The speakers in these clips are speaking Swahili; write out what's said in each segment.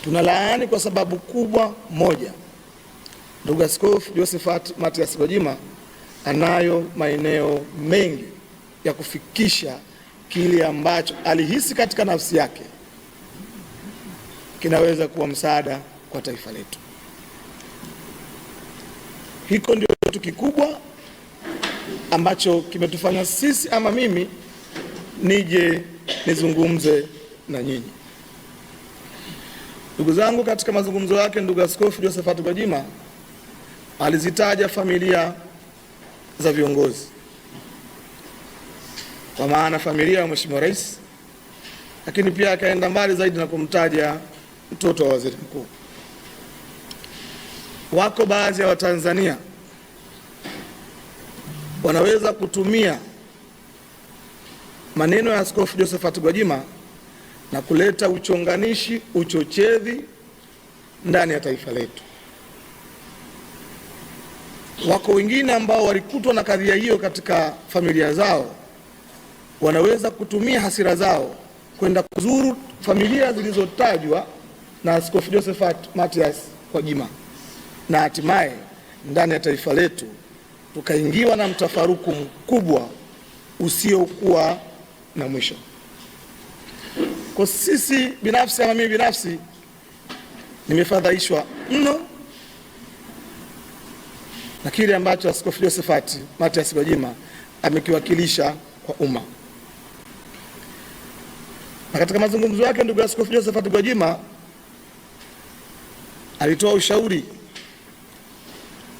Tunalaani kwa sababu kubwa moja, ndugu Askofu Josephat Mathias Gwajima anayo maeneo mengi ya kufikisha kile ambacho alihisi katika nafsi yake kinaweza kuwa msaada kwa taifa letu. Hiko ndio kitu kikubwa ambacho kimetufanya sisi ama mimi nije nizungumze na nyinyi. Ndugu zangu, katika mazungumzo yake ndugu Askofu Josephat Gwajima alizitaja familia za viongozi, kwa maana familia ya Mheshimiwa Rais, lakini pia akaenda mbali zaidi na kumtaja mtoto wa waziri mkuu. Wako baadhi ya Watanzania wanaweza kutumia maneno ya Askofu Josephat Gwajima na kuleta uchonganishi, uchochezi ndani ya taifa letu. Wako wengine ambao walikutwa na kadhia hiyo katika familia zao, wanaweza kutumia hasira zao kwenda kuzuru familia zilizotajwa na Askofu Josephat Mathias Gwajima, na hatimaye ndani ya taifa letu tukaingiwa na mtafaruku mkubwa usiokuwa na mwisho. Kwa sisi binafsi ama mimi binafsi nimefadhaishwa mno na kile ambacho Askofu Josephat Mathias Gwajima amekiwakilisha kwa umma. Na katika mazungumzo yake ndugu Askofu Josephat Gwajima alitoa ushauri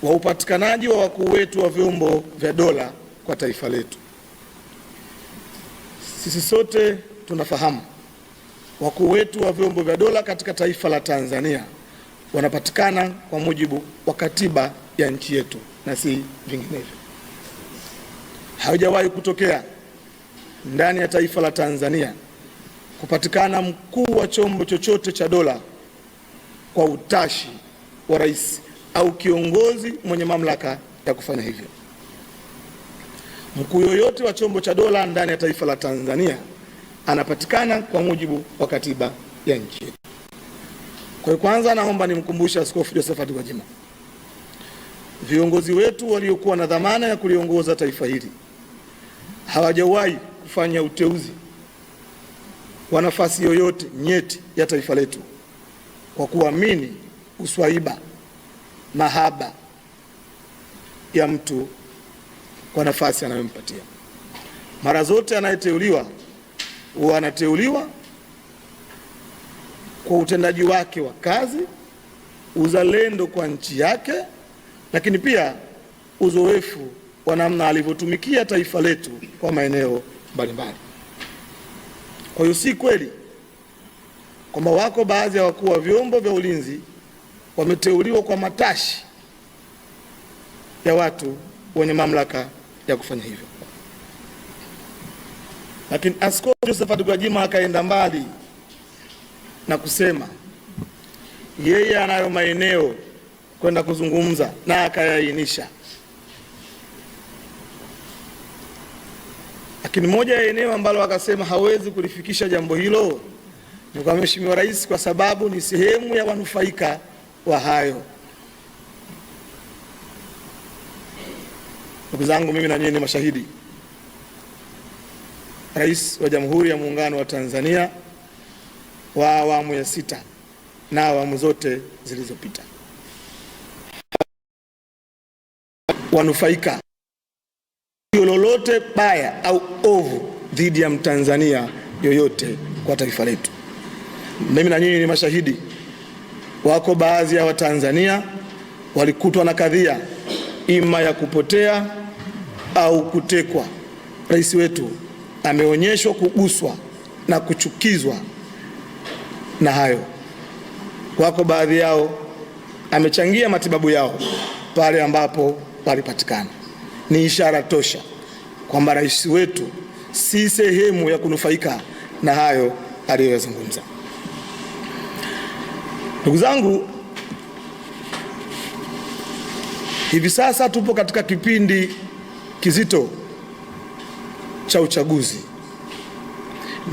wa upatikanaji wa wakuu wetu wa vyombo vya dola kwa taifa letu. Sisi sote tunafahamu wakuu wetu wa vyombo vya dola katika taifa la Tanzania wanapatikana kwa mujibu wa katiba ya nchi yetu na si vinginevyo. Haijawahi kutokea ndani ya taifa la Tanzania kupatikana mkuu wa chombo chochote cha dola kwa utashi wa rais au kiongozi mwenye mamlaka ya kufanya hivyo. Mkuu yoyote wa chombo cha dola ndani ya taifa la Tanzania anapatikana kwa mujibu wa katiba ya nchi yetu. Kwa kwanza naomba nimkumbushe Askofu Josephat Gwajima, viongozi wetu waliokuwa na dhamana ya kuliongoza taifa hili hawajawahi kufanya uteuzi wa nafasi yoyote nyeti ya taifa letu kwa kuamini uswaiba, mahaba ya mtu kwa nafasi anayompatia. Mara zote anayeteuliwa huwa anateuliwa kwa utendaji wake wa kazi, uzalendo kwa nchi yake, lakini pia uzoefu wa namna alivyotumikia taifa letu kwa maeneo mbalimbali. Kwa hiyo si kweli kwamba wako baadhi ya wakuu wa vyombo vya ulinzi wameteuliwa kwa matashi ya watu wenye mamlaka ya kufanya hivyo. Lakini Askofu Josephat Gwajima akaenda mbali na kusema yeye anayo maeneo kwenda kuzungumza na akayaainisha. Lakini moja ya eneo ambalo akasema hawezi kulifikisha jambo hilo ni kwa Mheshimiwa Rais, kwa sababu ni sehemu ya wanufaika wa hayo. Ndugu zangu, mimi na nyinyi ni mashahidi. Rais wa Jamhuri ya Muungano wa Tanzania wa awamu ya 6 na awamu zote zilizopita, wanufaika lolote baya au ovu dhidi ya Mtanzania yoyote kwa taifa letu. Mimi na nyinyi ni mashahidi. Wako baadhi ya Watanzania walikutwa na kadhia ima ya kupotea au kutekwa. Rais wetu ameonyeshwa kuguswa na kuchukizwa na hayo. Wako baadhi yao amechangia matibabu yao pale ambapo walipatikana. Ni ishara tosha kwamba rais wetu si sehemu ya kunufaika na hayo aliyozungumza. Ndugu zangu, hivi sasa tupo katika kipindi kizito cha uchaguzi.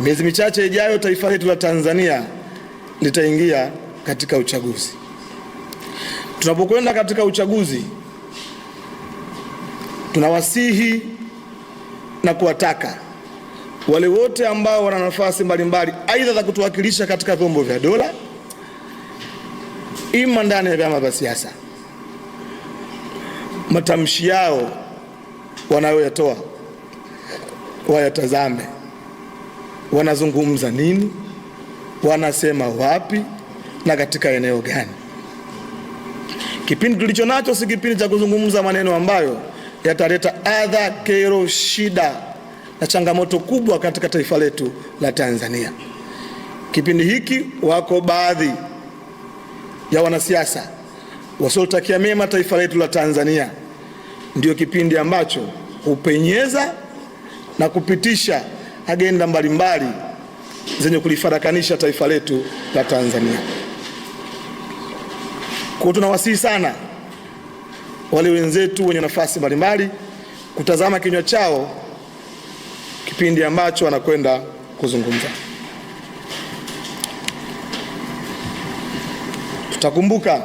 Miezi michache ijayo taifa letu la Tanzania litaingia katika uchaguzi. Tunapokwenda katika uchaguzi, tunawasihi na kuwataka wale wote ambao wana nafasi mbalimbali, aidha za kutuwakilisha katika vyombo vya dola, ima ndani ya vyama vya siasa, matamshi yao wanayoyatoa wayatazame, wanazungumza nini, wanasema wapi na katika eneo gani. Kipindi tulicho nacho si kipindi cha kuzungumza maneno ambayo yataleta adha, kero, shida na changamoto kubwa katika taifa letu la Tanzania. Kipindi hiki wako baadhi ya wanasiasa wasiotakia mema taifa letu la Tanzania, ndio kipindi ambacho hupenyeza na kupitisha agenda mbalimbali zenye kulifarakanisha taifa letu la Tanzania. Kwa tunawasihi sana wale wenzetu wenye nafasi mbalimbali kutazama kinywa chao kipindi ambacho wanakwenda kuzungumza. Tutakumbuka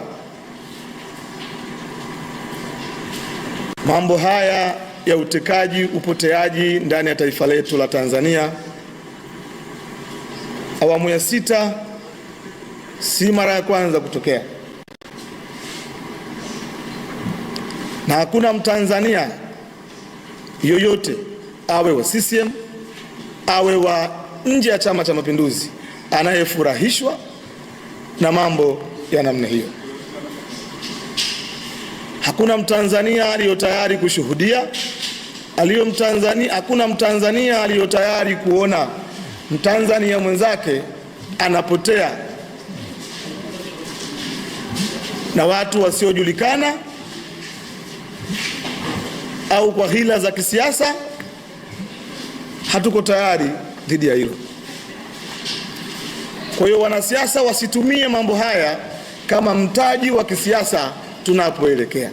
mambo haya ya utekaji, upoteaji ndani ya taifa letu la Tanzania. Awamu ya 6 si mara ya kwanza kutokea, na hakuna Mtanzania yoyote, awe wa CCM awe wa nje ya Chama cha Mapinduzi, anayefurahishwa na mambo ya namna hiyo. Hakuna Mtanzania aliyotayari kushuhudia, hakuna Mtanzania aliyotayari kuona Mtanzania mwenzake anapotea na watu wasiojulikana au kwa hila za kisiasa. Hatuko tayari dhidi ya hilo. Kwa hiyo wanasiasa wasitumie mambo haya kama mtaji wa kisiasa tunapoelekea.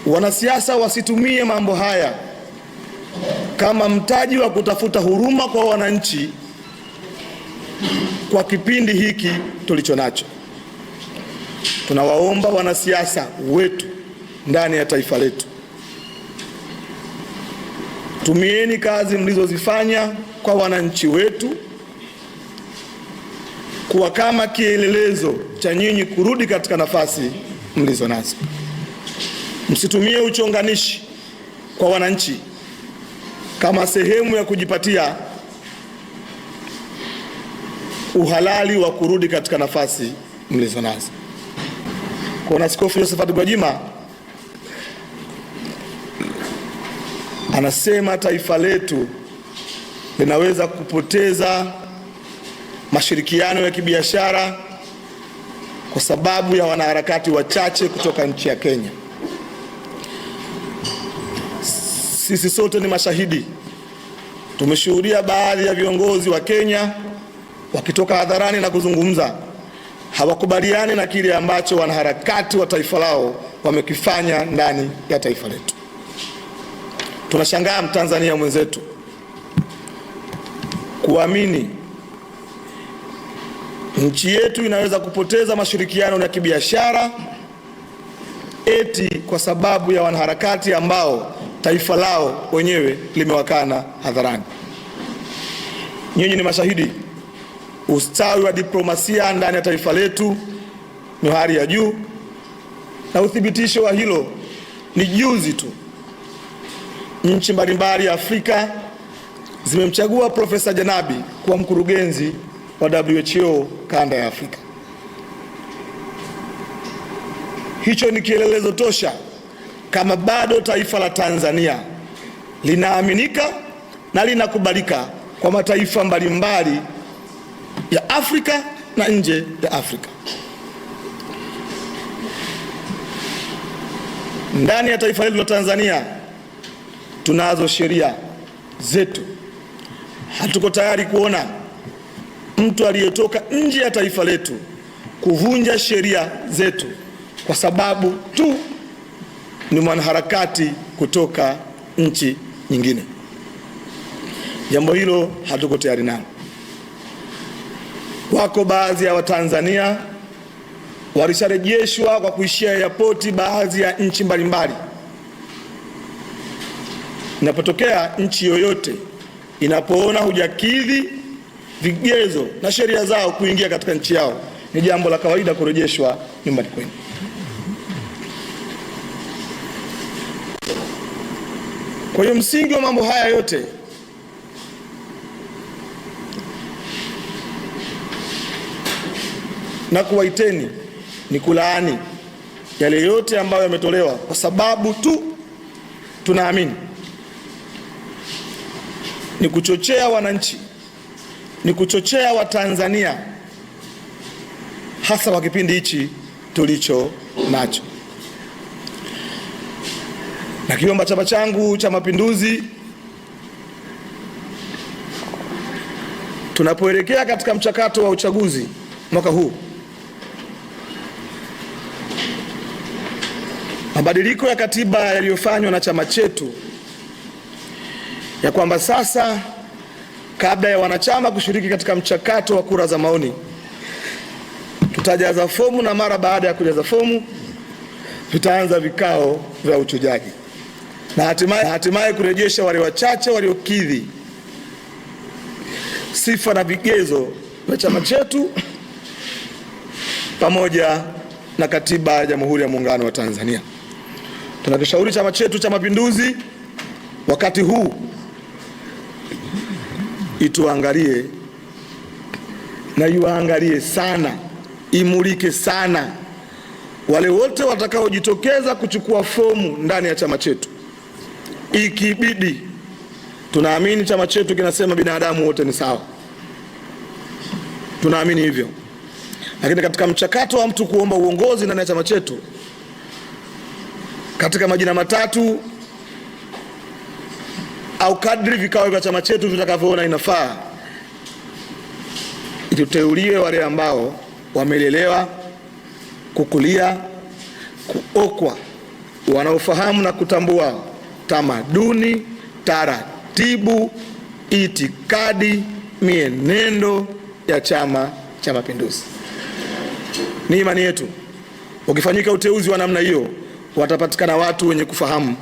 Wanasiasa wasitumie mambo haya kama mtaji wa kutafuta huruma kwa wananchi kwa kipindi hiki tulicho nacho. Tunawaomba wanasiasa wetu ndani ya taifa letu, tumieni kazi mlizozifanya kwa wananchi wetu kuwa kama kielelezo cha nyinyi kurudi katika nafasi mlizo nazo. Msitumie uchonganishi kwa wananchi kama sehemu ya kujipatia uhalali wa kurudi katika nafasi mlizo nazo. Kwa Askofu Josephat Gwajima anasema taifa letu linaweza kupoteza mashirikiano ya kibiashara kwa sababu ya wanaharakati wachache kutoka nchi ya Kenya. Sisi sote ni mashahidi. Tumeshuhudia baadhi ya viongozi wa Kenya wakitoka hadharani na kuzungumza hawakubaliani na kile ambacho wanaharakati wa taifa lao wamekifanya ndani ya taifa letu. Tunashangaa Mtanzania mwenzetu kuamini nchi yetu inaweza kupoteza mashirikiano ya kibiashara eti kwa sababu ya wanaharakati ambao taifa lao wenyewe limewakana hadharani. Nyinyi ni mashahidi. Ustawi wa diplomasia ndani ya taifa letu ni hali ya juu, na uthibitisho wa hilo ni juzi tu nchi mbalimbali ya Afrika zimemchagua Profesa Janabi kuwa mkurugenzi wa WHO kanda ya Afrika. Hicho ni kielelezo tosha kama bado taifa la Tanzania linaaminika na linakubalika kwa mataifa mbalimbali ya Afrika na nje ya Afrika. Ndani ya taifa letu la Tanzania tunazo sheria zetu. Hatuko tayari kuona mtu aliyetoka nje ya taifa letu kuvunja sheria zetu kwa sababu tu ni mwanaharakati kutoka nchi nyingine. Jambo hilo hatuko tayari nalo. Wako baadhi ya Watanzania walisharejeshwa kwa kuishia airport baadhi ya nchi mbalimbali. Inapotokea nchi yoyote inapoona hujakidhi vigezo na sheria zao kuingia katika nchi yao, ni jambo la kawaida kurejeshwa nyumbani kwenu. Kwa hiyo msingi wa mambo haya yote na kuwaiteni ni kulaani yale yote ambayo yametolewa, kwa sababu tu tunaamini ni kuchochea wananchi, ni kuchochea Watanzania, hasa kwa kipindi hichi tulicho nacho. Na kiomba chama changu cha Mapinduzi, tunapoelekea katika mchakato wa uchaguzi mwaka huu, mabadiliko ya katiba yaliyofanywa na chama chetu ya kwamba sasa kabla ya wanachama kushiriki katika mchakato wa kura za maoni, tutajaza fomu, na mara baada ya kujaza fomu tutaanza vikao vya uchujaji na hatimaye kurejesha wale wachache waliokidhi sifa na vigezo vya chama chetu pamoja na katiba ya Jamhuri ya Muungano wa Tanzania. Tunakishauri chama chetu cha Mapinduzi wakati huu ituangalie na iwaangalie sana, imulike sana wale wote watakaojitokeza kuchukua fomu ndani ya chama chetu. Ikibidi, tunaamini chama chetu kinasema binadamu wote ni sawa, tunaamini hivyo, lakini katika mchakato wa mtu kuomba uongozi ndani ya chama chetu, katika majina matatu au kadri vikao vya chama chetu vitakavyoona inafaa, ituteuliwe wale ambao wamelelewa, kukulia, kuokwa, wanaofahamu na kutambua tamaduni, taratibu, itikadi, mienendo ya Chama cha Mapinduzi. Ni imani yetu ukifanyika uteuzi wa namna hiyo, watapatikana watu wenye kufahamu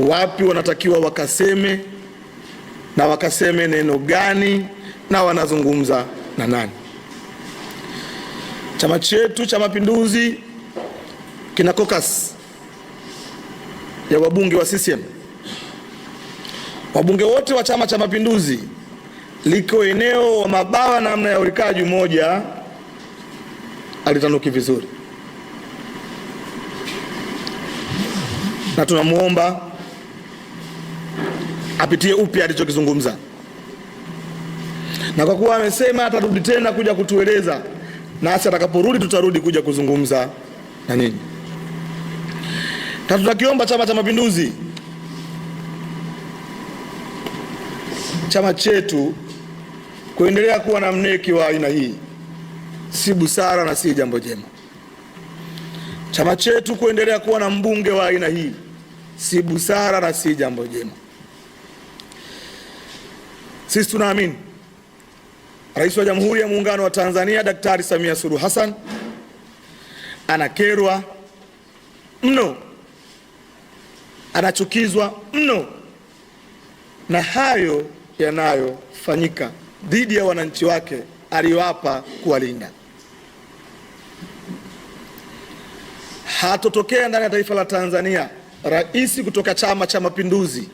wapi wanatakiwa wakaseme, na wakaseme neno gani, na wanazungumza na nani. Chama chetu cha Mapinduzi kina caucus ya wabunge wa CCM. Wabunge wote wa Chama cha Mapinduzi liko eneo wa mabawa namna ya urikaji moja alitanuki vizuri, na tunamuomba apitie upya alichokizungumza, na kwa kuwa amesema atarudi tena kuja kutueleza, nasi atakaporudi tutarudi kuja kuzungumza na ninyi. Na tutakiomba Chama cha Mapinduzi, chama chetu kuendelea kuwa na mneki wa aina hii si busara na si jambo jema. Chama chetu kuendelea kuwa na mbunge wa aina hii si busara na si jambo jema. Sisi tunaamini Rais wa Jamhuri ya Muungano wa Tanzania Daktari Samia Suluhu Hassan anakerwa mno, anachukizwa mno na hayo yanayofanyika dhidi ya wananchi wake aliyoapa kuwalinda. Hatotokea ndani ya taifa la Tanzania rais kutoka Chama cha Mapinduzi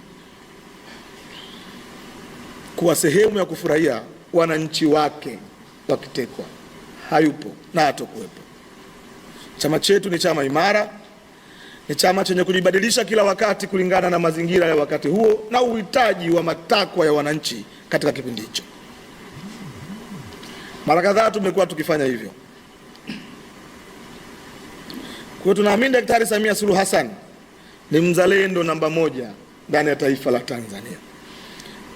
kuwa sehemu ya kufurahia wananchi wake wakitekwa. Hayupo na hatakuwepo. Chama chetu ni chama imara, ni chama chenye kujibadilisha kila wakati kulingana na mazingira ya wakati huo na uhitaji wa matakwa ya wananchi katika kipindi hicho. Mara kadhaa tumekuwa tukifanya hivyo. Kwa hiyo tunaamini Daktari Samia Suluhu Hassan ni mzalendo namba moja ndani ya taifa la Tanzania,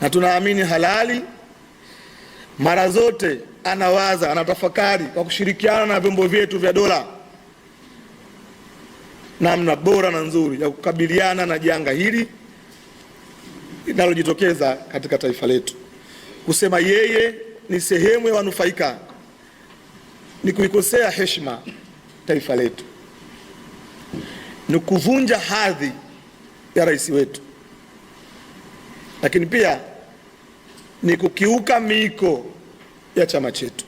na tunaamini halali mara zote anawaza, anatafakari kwa kushirikiana na vyombo vyetu vya dola namna bora na nzuri ya kukabiliana na janga hili linalojitokeza katika taifa letu. Kusema yeye ni sehemu ya wanufaika ni kuikosea heshima taifa letu, ni kuvunja hadhi ya rais wetu, lakini pia ni kukiuka miiko ya chama chetu.